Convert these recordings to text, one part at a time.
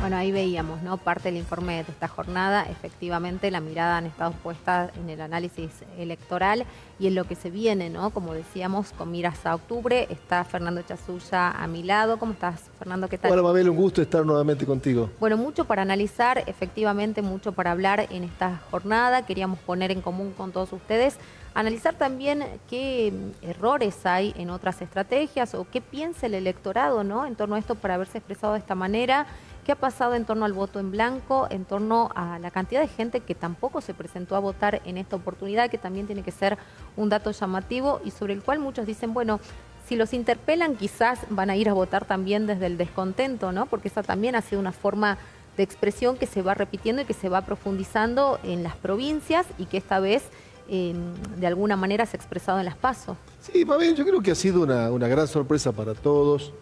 Bueno, ahí veíamos, ¿no? Parte del informe de esta jornada, efectivamente la mirada han estado puesta en el análisis electoral y en lo que se viene, ¿no? Como decíamos, con miras a octubre, está Fernando Chasulla a mi lado. ¿Cómo estás, Fernando? ¿Qué tal? Hola, Mabel, un gusto estar nuevamente contigo. Bueno, mucho para analizar, efectivamente mucho para hablar en esta jornada. Queríamos poner en común con todos ustedes, analizar también qué errores hay en otras estrategias o qué piensa el electorado, ¿no? En torno a esto para haberse expresado de esta manera. ¿Qué ha pasado en torno al voto en blanco, en torno a la cantidad de gente que tampoco se presentó a votar en esta oportunidad, que también tiene que ser un dato llamativo y sobre el cual muchos dicen, bueno, si los interpelan quizás van a ir a votar también desde el descontento, ¿no? Porque esa también ha sido una forma de expresión que se va repitiendo y que se va profundizando en las provincias y que esta vez de alguna manera se ha expresado en las PASO. Sí, Mabel, yo creo que ha sido una gran sorpresa para todos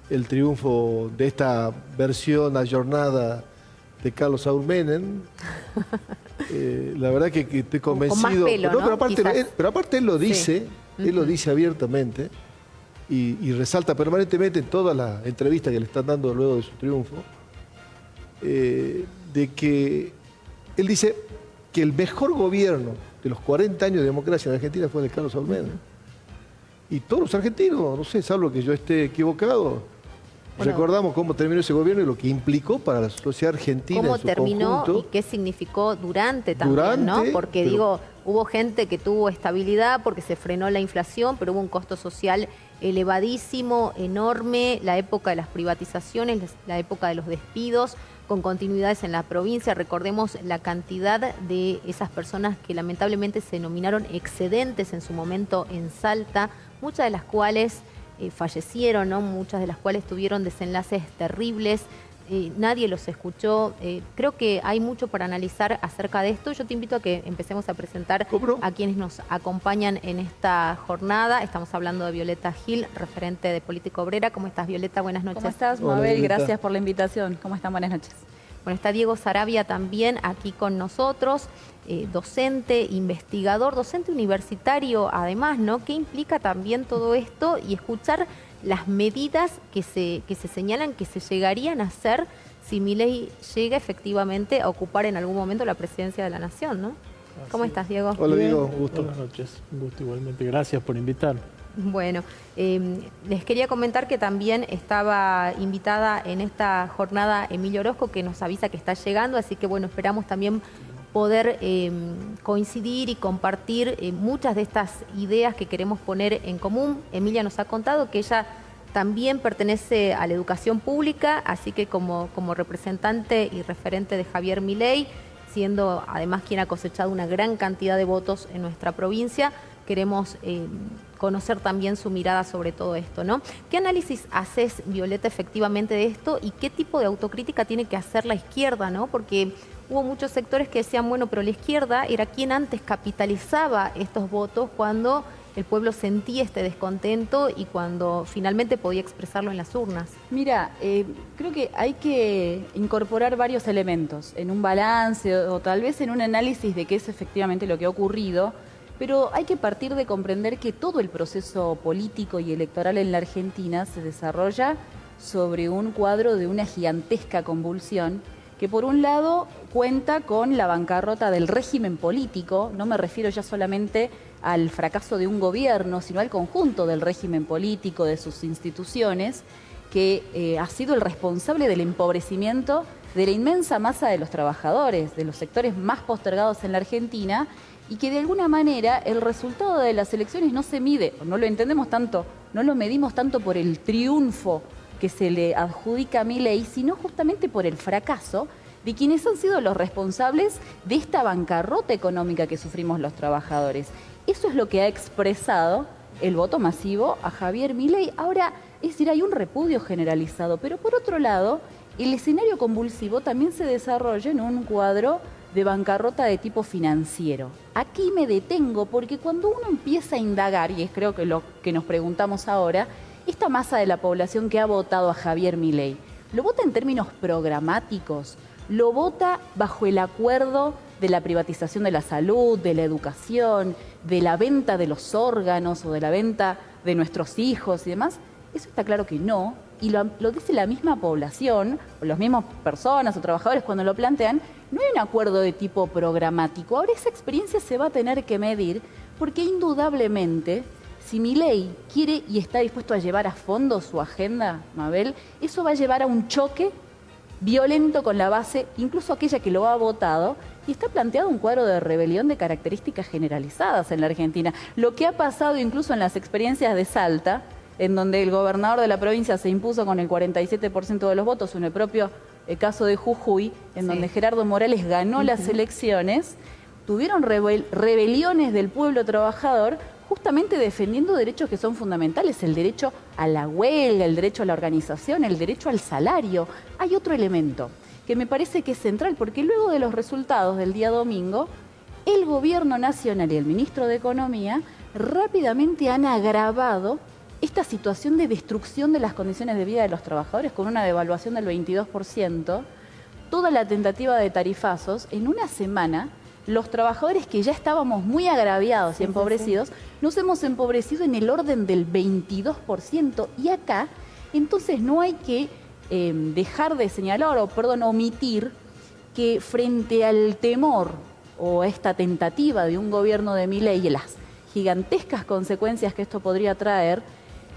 el triunfo de esta versión ayornada de Carlos Saúl Menem. La verdad que estoy convencido. Con más pelo, ¿no? Pero aparte él lo dice, sí. Él lo dice abiertamente y resalta permanentemente en todas las entrevistas que le están dando luego de su triunfo, de que él dice que el mejor gobierno de los 40 años de democracia en Argentina fue el de Carlos Saúl Menem. Y todos los argentinos, no sé, salvo que yo esté equivocado, bueno, recordamos cómo terminó ese gobierno y lo que implicó para la sociedad argentina cómo en su terminó conjunto. Y qué significó durante también, ¿no? Porque digo, hubo gente que tuvo estabilidad porque se frenó la inflación, pero hubo un costo social elevadísimo, enorme, la época de las privatizaciones, la época de los despidos, con continuidades en la provincia. Recordemos la cantidad de esas personas que lamentablemente se denominaron excedentes en su momento en Salta, muchas de las cuales fallecieron, ¿no? Muchas de las cuales tuvieron desenlaces terribles, nadie los escuchó. Creo que hay mucho para analizar acerca de esto. Yo te invito a que empecemos a presentar a quienes nos acompañan en esta jornada. Estamos hablando de Violeta Gil, referente de Política Obrera. ¿Cómo estás, Violeta? Buenas noches. ¿Cómo estás, Mabel? Gracias por la invitación. ¿Cómo están? Buenas noches. Bueno, está Diego Saravia también aquí con nosotros, docente, investigador, docente universitario además, ¿no? ¿Qué implica también todo esto? Y escuchar las medidas que se señalan que se llegarían a hacer si Milei llega efectivamente a ocupar en algún momento la presidencia de la Nación, ¿no? ¿Cómo estás, Diego? Hola, Diego, un gusto. Buenas noches, un gusto igualmente. Gracias por invitar. Bueno, les quería comentar que también estaba invitada en esta jornada Emilio Orozco, que nos avisa que está llegando, así que bueno, esperamos también poder coincidir y compartir muchas de estas ideas que queremos poner en común. Emilia nos ha contado que ella también pertenece a la educación pública, así que como representante y referente de Javier Milei, siendo además quien ha cosechado una gran cantidad de votos en nuestra provincia, queremos conocer también su mirada sobre todo esto, ¿no? ¿Qué análisis haces, Violeta, efectivamente de esto y qué tipo de autocrítica tiene que hacer la izquierda, ¿no? Porque hubo muchos sectores que decían, bueno, pero la izquierda era quien antes capitalizaba estos votos cuando el pueblo sentía este descontento y cuando finalmente podía expresarlo en las urnas. Mira, creo que hay que incorporar varios elementos en un balance o tal vez en un análisis de qué es efectivamente lo que ha ocurrido, pero hay que partir de comprender que todo el proceso político y electoral en la Argentina se desarrolla sobre un cuadro de una gigantesca convulsión que por un lado cuenta con la bancarrota del régimen político. No me refiero ya solamente al fracaso de un gobierno, sino al conjunto del régimen político, de sus instituciones, que ha sido el responsable del empobrecimiento de la inmensa masa de los trabajadores, de los sectores más postergados en la Argentina, y que de alguna manera el resultado de las elecciones no se mide, no lo entendemos tanto, no lo medimos tanto por el triunfo que se le adjudica a Milei, sino justamente por el fracaso de quienes han sido los responsables de esta bancarrota económica que sufrimos los trabajadores. Eso es lo que ha expresado el voto masivo a Javier Milei. Ahora, es decir, hay un repudio generalizado, pero por otro lado, el escenario convulsivo también se desarrolla en un cuadro de bancarrota de tipo financiero. Aquí me detengo porque cuando uno empieza a indagar, y es creo que lo que nos preguntamos ahora, esta masa de la población que ha votado a Javier Milei, ¿lo vota en términos programáticos? ¿Lo vota bajo el acuerdo de la privatización de la salud, de la educación, de la venta de los órganos o de la venta de nuestros hijos y demás? Eso está claro que no. y lo dice la misma población, o las mismas personas o trabajadores cuando lo plantean, no hay un acuerdo de tipo programático. Ahora esa experiencia se va a tener que medir porque indudablemente, si Milei quiere y está dispuesto a llevar a fondo su agenda, Mabel, eso va a llevar a un choque violento con la base, incluso aquella que lo ha votado, y está planteado un cuadro de rebelión de características generalizadas en la Argentina. Lo que ha pasado incluso en las experiencias de Salta, en donde el gobernador de la provincia se impuso con el 47% de los votos, en el propio caso de Jujuy, en donde Gerardo Morales ganó las elecciones, tuvieron rebeliones del pueblo trabajador justamente defendiendo derechos que son fundamentales, el derecho a la huelga, el derecho a la organización, el derecho al salario. Hay otro elemento que me parece que es central, porque luego de los resultados del día domingo, el gobierno nacional y el ministro de Economía rápidamente han agravado esta situación de destrucción de las condiciones de vida de los trabajadores con una devaluación del 22%, toda la tentativa de tarifazos. En una semana, los trabajadores que ya estábamos muy agraviados y empobrecidos, nos hemos empobrecido en el orden del 22%. Y acá, entonces, no hay que dejar de señalar, omitir que frente al temor o a esta tentativa de un gobierno de Milei y las gigantescas consecuencias que esto podría traer,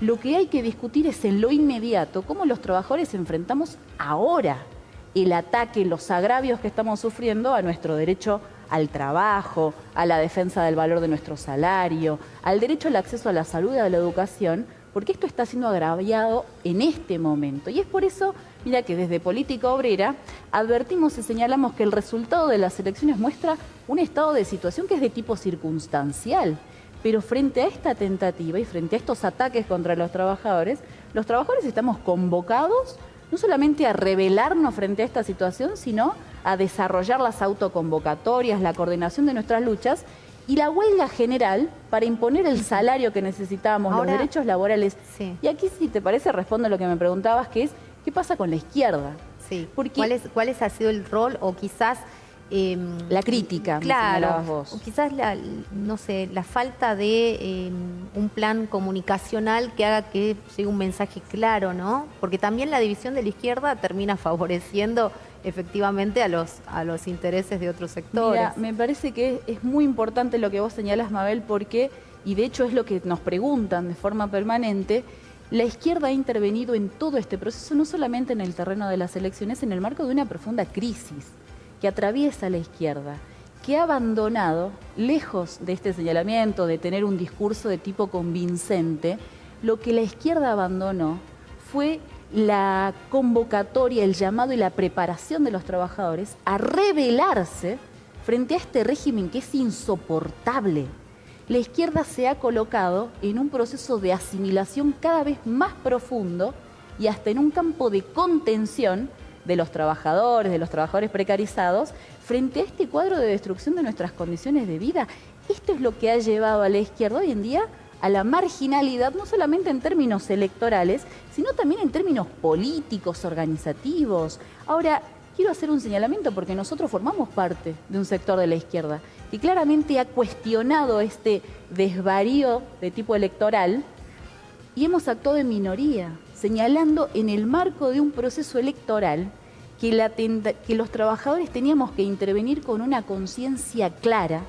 lo que hay que discutir es en lo inmediato cómo los trabajadores enfrentamos ahora el ataque, los agravios que estamos sufriendo a nuestro derecho al trabajo, a la defensa del valor de nuestro salario, al derecho al acceso a la salud y a la educación, porque esto está siendo agraviado en este momento. Y es por eso, mira, que desde Política Obrera advertimos y señalamos que el resultado de las elecciones muestra un estado de situación que es de tipo circunstancial. Pero frente a esta tentativa y frente a estos ataques contra los trabajadores estamos convocados no solamente a rebelarnos frente a esta situación, sino a desarrollar las autoconvocatorias, la coordinación de nuestras luchas y la huelga general para imponer el salario que necesitamos, los derechos laborales. Sí. Y aquí, si te parece, respondo a lo que me preguntabas, que es, ¿qué pasa con la izquierda? Sí. Porque ¿Cuál ha sido el rol o quizás... la crítica, claro, me señalabas vos. o quizás no sé, la falta de un plan comunicacional que haga que llegue un mensaje claro, ¿no? Porque también la división de la izquierda termina favoreciendo efectivamente a los intereses de otros sectores. Mira, me parece que es muy importante lo que vos señalás, Mabel, porque, y de hecho es lo que nos preguntan de forma permanente, la izquierda ha intervenido en todo este proceso, no solamente en el terreno de las elecciones, en el marco de una profunda crisis que atraviesa la izquierda, que ha abandonado, lejos de este señalamiento, de tener un discurso de tipo convincente, lo que la izquierda abandonó fue la convocatoria, el llamado y la preparación de los trabajadores a rebelarse frente a este régimen que es insoportable. La izquierda se ha colocado en un proceso de asimilación cada vez más profundo y hasta en un campo de contención de los trabajadores precarizados, frente a este cuadro de destrucción de nuestras condiciones de vida. Esto es lo que ha llevado a la izquierda hoy en día a la marginalidad, no solamente en términos electorales, sino también en términos políticos, organizativos. Ahora, quiero hacer un señalamiento porque nosotros formamos parte de un sector de la izquierda que claramente ha cuestionado este desvarío de tipo electoral y hemos actuado en minoría, señalando en el marco de un proceso electoral que los trabajadores teníamos que intervenir con una conciencia clara,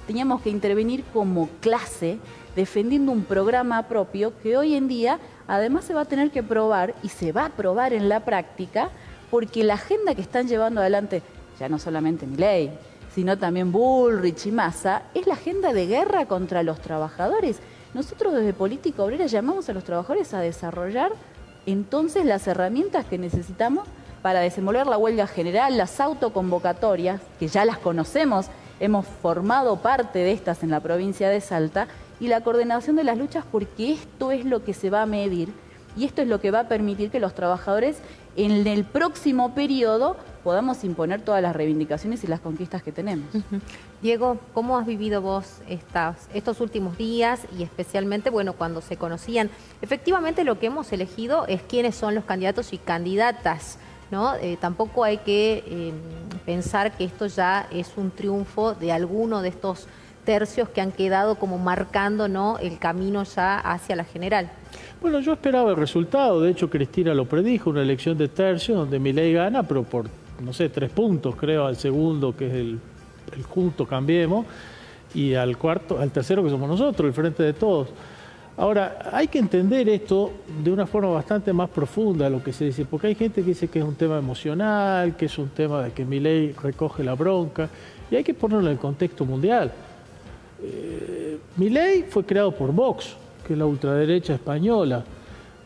teníamos que intervenir como clase, defendiendo un programa propio que hoy en día además se va a tener que probar y se va a probar en la práctica, porque la agenda que están llevando adelante, ya no solamente Milei, sino también Bullrich y Massa, es la agenda de guerra contra los trabajadores. Nosotros desde Política Obrera llamamos a los trabajadores a desarrollar entonces las herramientas que necesitamos para desenvolver la huelga general, las autoconvocatorias, que ya las conocemos, hemos formado parte de estas en la provincia de Salta, y la coordinación de las luchas, porque esto es lo que se va a medir y esto es lo que va a permitir que los trabajadores en el próximo periodo podamos imponer todas las reivindicaciones y las conquistas que tenemos. Diego, ¿cómo has vivido vos estos últimos días y especialmente, bueno, cuando se conocían? Efectivamente lo que hemos elegido es quiénes son los candidatos y candidatas, ¿no? Tampoco hay que pensar que esto ya es un triunfo de alguno de estos tercios que han quedado como marcando, ¿no?, el camino ya hacia la general. Bueno, yo esperaba el resultado. De hecho, Cristina lo predijo, una elección de tercios donde Milei gana, pero por, no sé, 3 puntos, creo, al segundo, que es el Juntos Cambiemos, y al tercero, que somos nosotros, el Frente de Todos. Ahora, hay que entender esto de una forma bastante más profunda de lo que se dice, porque hay gente que dice que es un tema emocional, que es un tema de que Milei recoge la bronca, y hay que ponerlo en el contexto mundial. Milei fue creado por Vox, que es la ultraderecha española.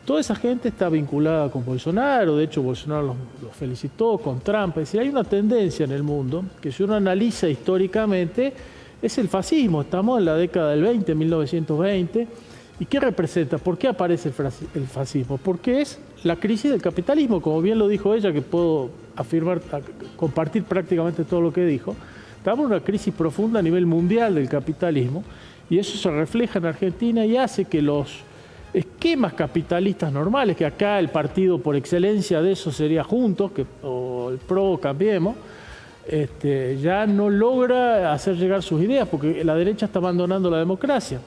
Toda esa gente está vinculada con Bolsonaro, de hecho Bolsonaro los felicitó, con Trump. Es decir, hay una tendencia en el mundo que, si uno analiza históricamente, es el fascismo. Estamos en la década del 20, 1920. ¿Y qué representa? ¿Por qué aparece el fascismo? Porque es la crisis del capitalismo, como bien lo dijo ella, que puedo afirmar, compartir prácticamente todo lo que dijo. Estamos en una crisis profunda a nivel mundial del capitalismo, y eso se refleja en Argentina y hace que los esquemas capitalistas normales, que acá el partido por excelencia de eso sería Juntos, o el PRO, Cambiemos, ya no logra hacer llegar sus ideas, porque la derecha está abandonando la democracia.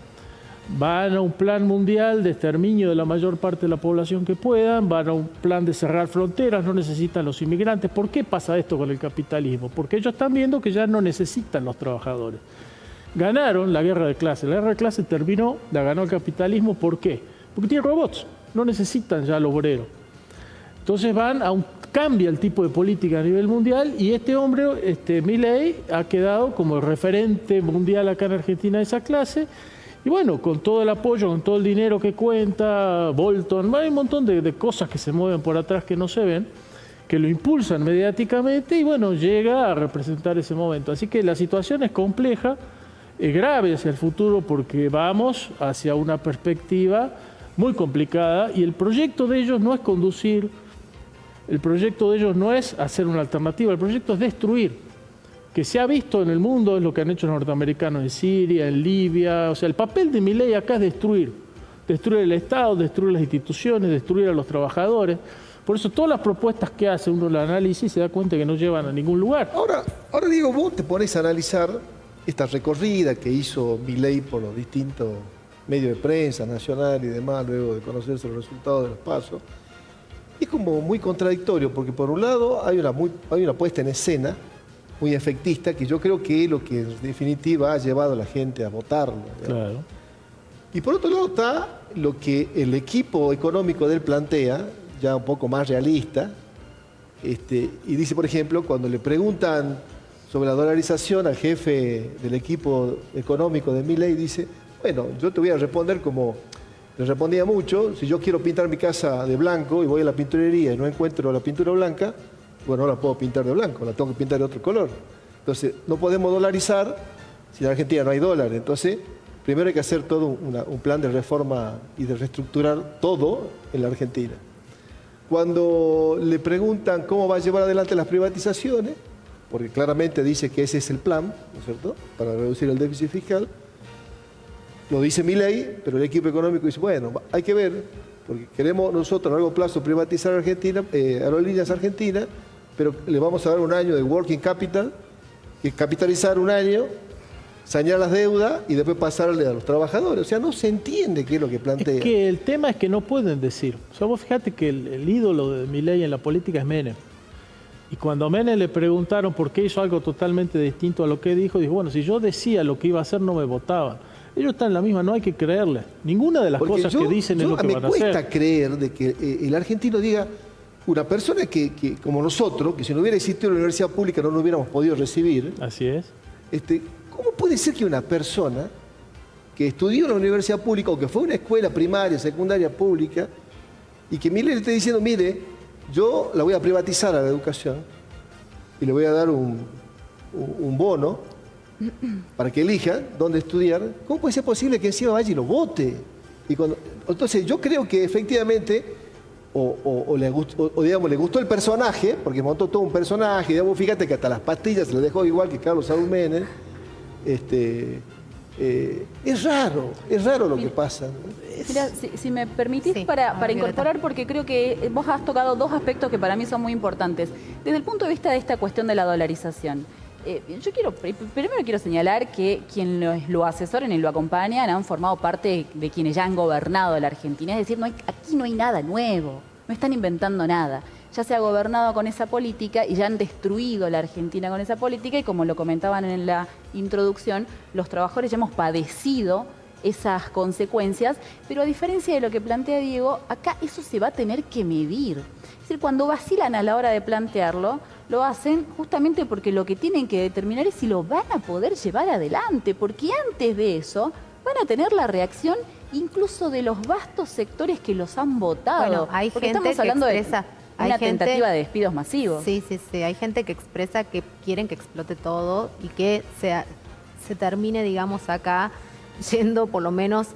Van a un plan mundial de exterminio de la mayor parte de la población que puedan, van a un plan de cerrar fronteras, no necesitan los inmigrantes. ¿Por qué pasa esto con el capitalismo? Porque ellos están viendo que ya no necesitan los trabajadores. Ganaron la guerra de clases. La guerra de clases terminó, la ganó el capitalismo. ¿Por qué? Porque tiene robots, no necesitan ya al obrero. Entonces cambia el tipo de política a nivel mundial, y este hombre, Milei, ha quedado como el referente mundial acá en Argentina de esa clase. Y bueno, con todo el apoyo, con todo el dinero que cuenta, Bolton, hay un montón de cosas que se mueven por atrás que no se ven, que lo impulsan mediáticamente, y bueno, llega a representar ese momento. Así que la situación es compleja, es grave hacia el futuro, porque vamos hacia una perspectiva muy complicada, y el proyecto de ellos no es conducir, el proyecto de ellos no es hacer una alternativa, el proyecto es destruir. Que se ha visto en el mundo es lo que han hecho los norteamericanos en Siria, en Libia. O sea, el papel de Milei acá es destruir el Estado, destruir las instituciones, destruir a los trabajadores. Por eso todas las propuestas que hace uno la análisis se da cuenta que no llevan a ningún lugar. Ahora Diego, vos te pones a analizar esta recorrida que hizo Milei por los distintos medios de prensa, nacional y demás, luego de conocerse los resultados de los pasos. Es como muy contradictorio, porque por un lado hay una puesta en escena muy efectista, que yo creo que es lo que en definitiva ha llevado a la gente a votarlo. Claro. Y por otro lado está lo que el equipo económico de él plantea, ya un poco más realista, y dice, por ejemplo, cuando le preguntan sobre la dolarización al jefe del equipo económico de Milei, dice, bueno, yo te voy a responder como le respondía mucho, si yo quiero pintar mi casa de blanco y voy a la pinturería y no encuentro la pintura blanca, bueno, no la puedo pintar de blanco, la tengo que pintar de otro color. Entonces, no podemos dolarizar si en Argentina no hay dólar. Entonces, primero hay que hacer todo un plan de reforma y de reestructurar todo en la Argentina. Cuando le preguntan cómo va a llevar adelante las privatizaciones, porque claramente dice que ese es el plan, ¿no es cierto?, para reducir el déficit fiscal, lo dice Milei, pero el equipo económico dice, bueno, hay que ver, porque queremos nosotros a largo plazo privatizar Argentina, Aerolíneas Argentinas, pero le vamos a dar un año de working capital, que es capitalizar un año, sanear las deudas y después pasarle a los trabajadores. O sea, no se entiende qué es lo que plantea. Es que el tema es que no pueden decir. O sea, vos fíjate que el ídolo de Milei en la política es Menem. Y cuando a Menem le preguntaron por qué hizo algo totalmente distinto a lo que dijo, bueno, si yo decía lo que iba a hacer no me votaban. Ellos están en la misma, no hay que creerle. Ninguna de las cosas que dicen es lo que van a hacer. Me cuesta creer de que el argentino diga, una persona que como nosotros, que si no hubiera existido la universidad pública no lo hubiéramos podido recibir. Así es. ¿Cómo puede ser que una persona que estudió en la universidad pública o que fue a una escuela primaria, secundaria pública, y que Milei le esté diciendo, mire, yo la voy a privatizar a la educación y le voy a dar un bono para que elija dónde estudiar? ¿Cómo puede ser posible que encima vaya y lo vote? Entonces yo creo que efectivamente digamos, le gustó el personaje, porque montó todo un personaje, digamos, fíjate que hasta las pastillas se le dejó igual que Carlos Saúl Menem. Es raro lo que pasa. Mira, si me permitís para incorporar, porque creo que vos has tocado dos aspectos que para mí son muy importantes. Desde el punto de vista de esta cuestión de la dolarización, Yo primero quiero señalar que quienes lo asesoran y lo acompañan han formado parte de quienes ya han gobernado la Argentina. Es decir, aquí no hay nada nuevo, no están inventando nada. Ya se ha gobernado con esa política y ya han destruido la Argentina con esa política y como lo comentaban en la introducción, los trabajadores ya hemos padecido esas consecuencias, pero a diferencia de lo que plantea Diego, acá eso se va a tener que medir. Es decir, cuando vacilan a la hora de plantearlo, lo hacen justamente porque lo que tienen que determinar es si lo van a poder llevar adelante, porque antes de eso van a tener la reacción incluso de los vastos sectores que los han votado. Bueno, hay porque gente estamos hablando que expresa, de una tentativa de despidos masivos. Sí, hay gente que expresa que quieren que explote todo y que se termine, digamos, acá yendo por lo menos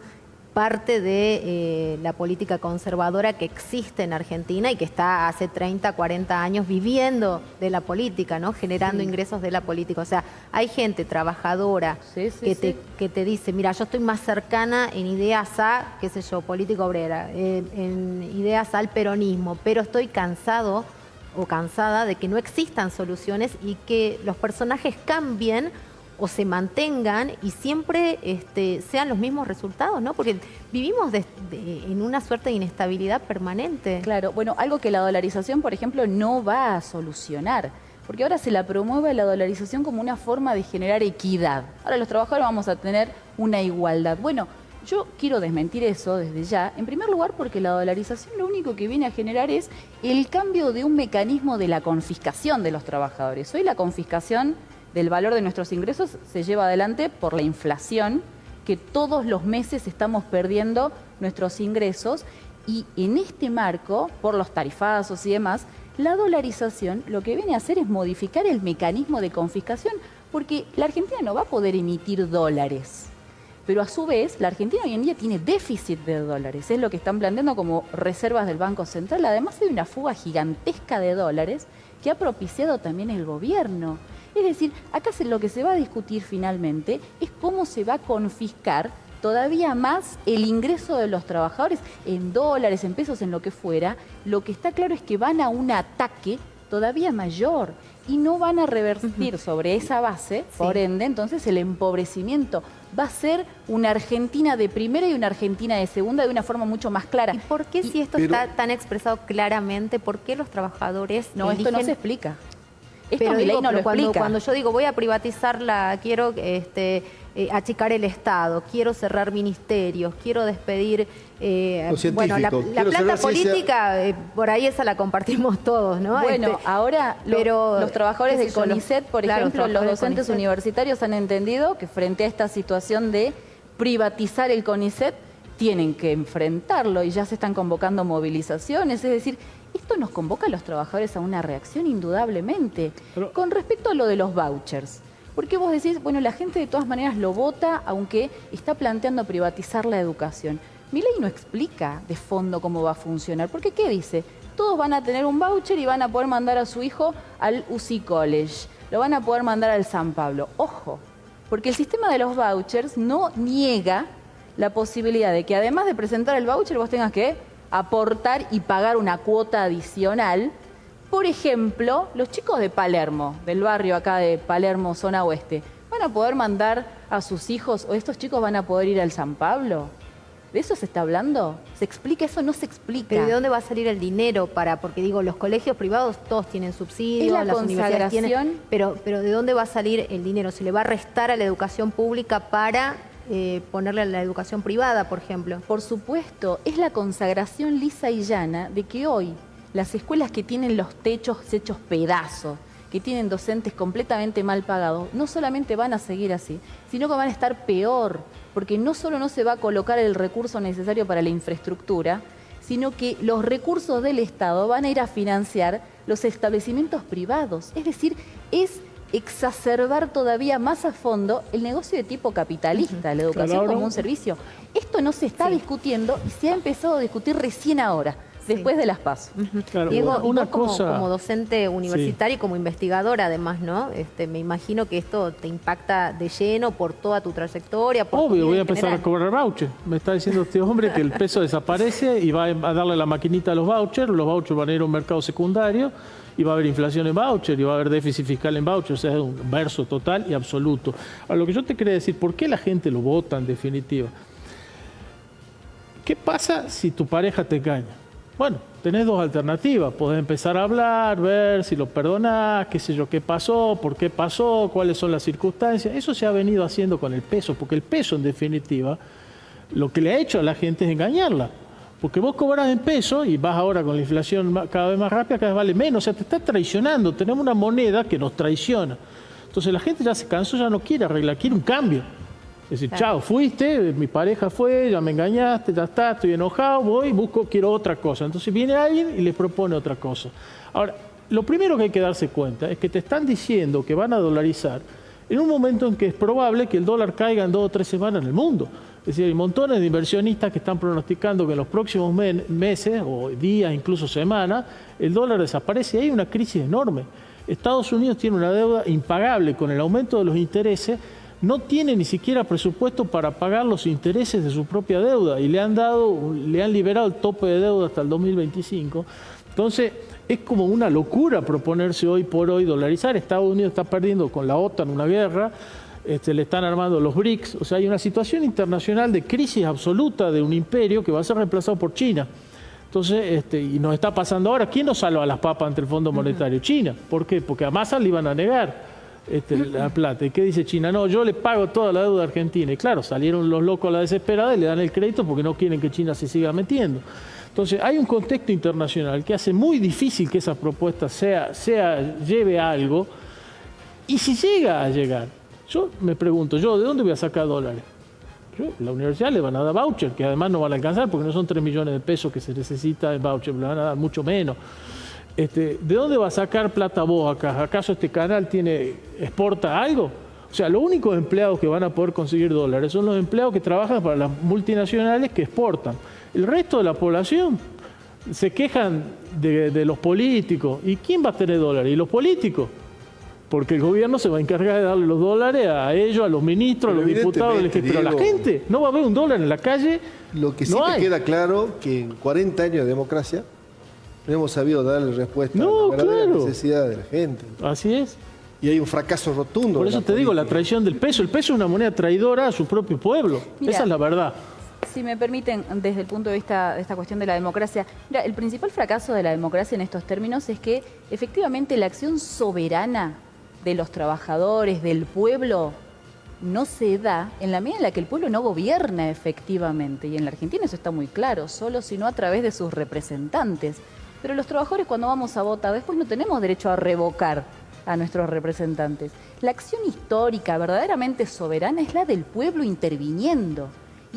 parte de la política conservadora que existe en Argentina y que está hace 30, 40 años viviendo de la política, ¿no? Generando ingresos de la política. O sea, hay gente trabajadora que te dice, mira, yo estoy más cercana en ideas a, qué sé yo, política obrera, en ideas al peronismo, pero estoy cansado o cansada de que no existan soluciones y que los personajes cambien o se mantengan y siempre sean los mismos resultados, ¿no? Porque vivimos en una suerte de inestabilidad permanente. Claro, bueno, algo que la dolarización, por ejemplo, no va a solucionar, porque ahora se la promueve la dolarización como una forma de generar equidad. Ahora los trabajadores vamos a tener una igualdad. Bueno, yo quiero desmentir eso desde ya, en primer lugar porque la dolarización lo único que viene a generar es el cambio de un mecanismo de la confiscación de los trabajadores. Hoy la confiscación del valor de nuestros ingresos se lleva adelante por la inflación, que todos los meses estamos perdiendo nuestros ingresos y en este marco, por los tarifazos y demás, la dolarización lo que viene a hacer es modificar el mecanismo de confiscación porque la Argentina no va a poder emitir dólares. Pero a su vez, la Argentina hoy en día tiene déficit de dólares, es lo que están planteando como reservas del Banco Central. Además hay una fuga gigantesca de dólares que ha propiciado también el gobierno. Es decir, acá lo que se va a discutir finalmente es cómo se va a confiscar todavía más el ingreso de los trabajadores en dólares, en pesos, en lo que fuera. Lo que está claro es que van a un ataque todavía mayor y no van a revertir sobre esa base, por ende, entonces el empobrecimiento va a ser una Argentina de primera y una Argentina de segunda de una forma mucho más clara. ¿Y por qué si esto está tan expresado claramente, por qué los trabajadores no, eligen... esto no se explica. Esto Pero digo, no lo explica. Cuando yo digo voy a privatizarla, quiero achicar el Estado, quiero cerrar ministerios, quiero despedir... bueno, la planta política, por ahí esa la compartimos todos, ¿no? Bueno, ahora los trabajadores del CONICET, por ejemplo, los docentes universitarios han entendido que frente a esta situación de privatizar el CONICET, tienen que enfrentarlo y ya se están convocando movilizaciones, es decir... Esto nos convoca a los trabajadores a una reacción indudablemente. Pero, con respecto a lo de los vouchers, porque vos decís, bueno, la gente de todas maneras lo vota, aunque está planteando privatizar la educación. Milei no explica de fondo cómo va a funcionar, porque ¿qué dice? Todos van a tener un voucher y van a poder mandar a su hijo al UC College, lo van a poder mandar al San Pablo. Ojo, porque el sistema de los vouchers no niega la posibilidad de que además de presentar el voucher vos tengas que aportar y pagar una cuota adicional. Por ejemplo, los chicos de Palermo, del barrio acá de Palermo, zona oeste, ¿van a poder mandar a sus hijos o estos chicos van a poder ir al San Pablo? ¿De eso se está hablando? ¿Se explica? Eso no se explica. ¿Pero de dónde va a salir el dinero para...? Porque digo, los colegios privados todos tienen subsidios, las universidades tienen... Pero ¿de dónde va a salir el dinero? ¿Se le va a restar a la educación pública para... ponerle a la educación privada, por ejemplo? Por supuesto, es la consagración lisa y llana de que hoy las escuelas que tienen los techos hechos pedazos, que tienen docentes completamente mal pagados, no solamente van a seguir así, sino que van a estar peor, porque no solo no se va a colocar el recurso necesario para la infraestructura, sino que los recursos del Estado van a ir a financiar los establecimientos privados. Es decir, es exacerbar todavía más a fondo el negocio de tipo capitalista, la educación como un servicio. Esto no se está discutiendo y se ha empezado a discutir recién ahora. después de las PASO. Claro, Diego, y una vos como, cosa... como docente universitario y como investigadora además, ¿no? Me imagino que esto te impacta de lleno por toda tu trayectoria. Por tu Obvio, vida voy a en empezar a general. cobrar voucher. Me está diciendo este hombre que el peso desaparece y va a darle la maquinita a los vouchers van a ir a un mercado secundario y va a haber inflación en voucher y va a haber déficit fiscal en voucher, o sea, es un verso total y absoluto. Ahora, lo que yo te quería decir, ¿por qué la gente lo vota en definitiva? ¿Qué pasa si tu pareja te engaña? Bueno, tenés dos alternativas. Podés empezar a hablar, ver si lo perdonás, qué sé yo, qué pasó, por qué pasó, cuáles son las circunstancias. Eso se ha venido haciendo con el peso, porque el peso, en definitiva, lo que le ha hecho a la gente es engañarla. Porque vos cobras en peso y vas ahora con la inflación cada vez más rápida, cada vez vale menos. O sea, te está traicionando. Tenemos una moneda que nos traiciona. Entonces la gente ya se cansó, ya no quiere arreglar, quiere un cambio. Es decir, Claro. chao, fuiste, mi pareja fue, ya me engañaste, ya está, estoy enojado, voy, busco, quiero otra cosa. Entonces viene alguien y les propone otra cosa. Ahora, lo primero que hay que darse cuenta es que te están diciendo que van a dolarizar en un momento en que es probable que el dólar caiga en 2 o 3 semanas en el mundo. Es decir, hay montones de inversionistas que están pronosticando que en los próximos meses o días, incluso semanas, el dólar desaparece y hay una crisis enorme. Estados Unidos tiene una deuda impagable con el aumento de los intereses. No tiene ni siquiera presupuesto para pagar los intereses de su propia deuda y le han liberado el tope de deuda hasta el 2025. Entonces, es como una locura proponerse hoy por hoy dolarizar. Estados Unidos está perdiendo con la OTAN una guerra, le están armando los BRICS. O sea, hay una situación internacional de crisis absoluta de un imperio que va a ser reemplazado por China. Entonces, y nos está pasando ahora. ¿Quién nos salva a las papas ante el Fondo Monetario? China. ¿Por qué? Porque a Massa le iban a negar la plata. ¿Y qué dice China? No, yo le pago toda la deuda argentina. Y claro, salieron los locos a la desesperada y le dan el crédito porque no quieren que China se siga metiendo. Entonces, hay un contexto internacional que hace muy difícil que esa propuesta lleve a algo. Y si llega a llegar, yo me pregunto, ¿de dónde voy a sacar dólares? La universidad le van a dar voucher, que además no van a alcanzar porque no son 3 millones de pesos que se necesita en voucher, le van a dar mucho menos. ¿De dónde va a sacar plata vos acá? ¿Acaso este canal exporta algo? O sea, los únicos empleados que van a poder conseguir dólares son los empleados que trabajan para las multinacionales que exportan. El resto de la población se quejan de los políticos. ¿Y quién va a tener dólares? ¿Y los políticos? Porque el gobierno se va a encargar de darle los dólares a ellos, a los ministros, a los diputados, pero a la gente no va a haber un dólar en la calle. Lo que sí no me hay. queda claro que en 40 años de democracia no hemos sabido darle respuesta a No, la verdadera claro. necesidad de la gente. Así es. Y hay un fracaso rotundo. Por de eso la te digo, la política. traición del peso. El peso es una moneda traidora a su propio pueblo. Mira, Esa es la verdad. Si me permiten, desde el punto de vista de esta cuestión de la democracia, mira, el principal fracaso de la democracia en estos términos es que efectivamente la acción soberana de los trabajadores, del pueblo, no se da en la medida en la que el pueblo no gobierna efectivamente. Y en la Argentina eso está muy claro, solo sino a través de sus representantes. Pero los trabajadores cuando vamos a votar después no tenemos derecho a revocar a nuestros representantes. La acción histórica verdaderamente soberana es la del pueblo interviniendo.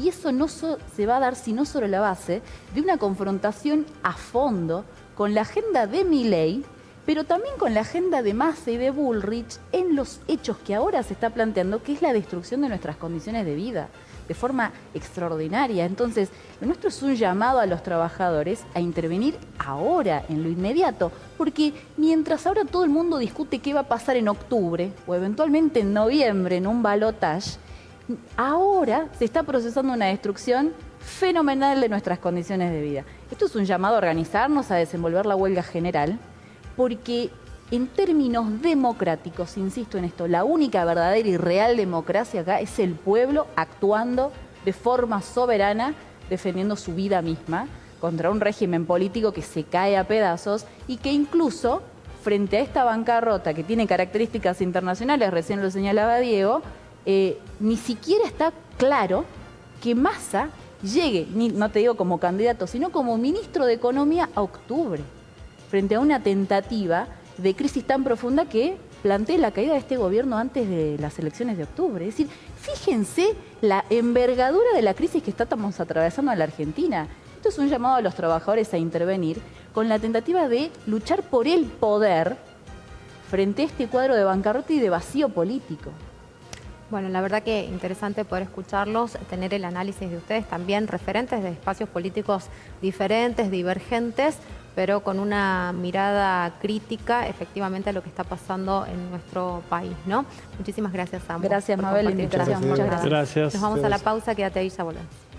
Y eso no se va a dar sino sobre la base de una confrontación a fondo con la agenda de Milei, pero también con la agenda de Massa y de Bullrich en los hechos que ahora se está planteando, que es la destrucción de nuestras condiciones de vida, de forma extraordinaria. Entonces, lo nuestro es un llamado a los trabajadores a intervenir ahora, en lo inmediato, porque mientras ahora todo el mundo discute qué va a pasar en octubre, o eventualmente en noviembre, en un balotaje, ahora se está procesando una destrucción fenomenal de nuestras condiciones de vida. Esto es un llamado a organizarnos, a desenvolver la huelga general, porque en términos democráticos, insisto en esto, la única verdadera y real democracia acá es el pueblo actuando de forma soberana, defendiendo su vida misma contra un régimen político que se cae a pedazos y que incluso, frente a esta bancarrota que tiene características internacionales, recién lo señalaba Diego, ni siquiera está claro que Massa llegue, no te digo como candidato, sino como ministro de Economía a octubre, frente a una tentativa de crisis tan profunda que plantea la caída de este gobierno antes de las elecciones de octubre. Es decir, fíjense la envergadura de la crisis que estamos atravesando en la Argentina. Esto es un llamado a los trabajadores a intervenir con la tentativa de luchar por el poder frente a este cuadro de bancarrota y de vacío político. Bueno, la verdad que interesante poder escucharlos, tener el análisis de ustedes también, referentes de espacios políticos diferentes, divergentes, pero con una mirada crítica efectivamente a lo que está pasando en nuestro país, ¿no? Muchísimas gracias a ambos. Gracias, por Mabel, la compartir. invitación. Muchas Muchas gracias. Gracias. Nos vamos a la pausa, quédate ahí, ya volvemos.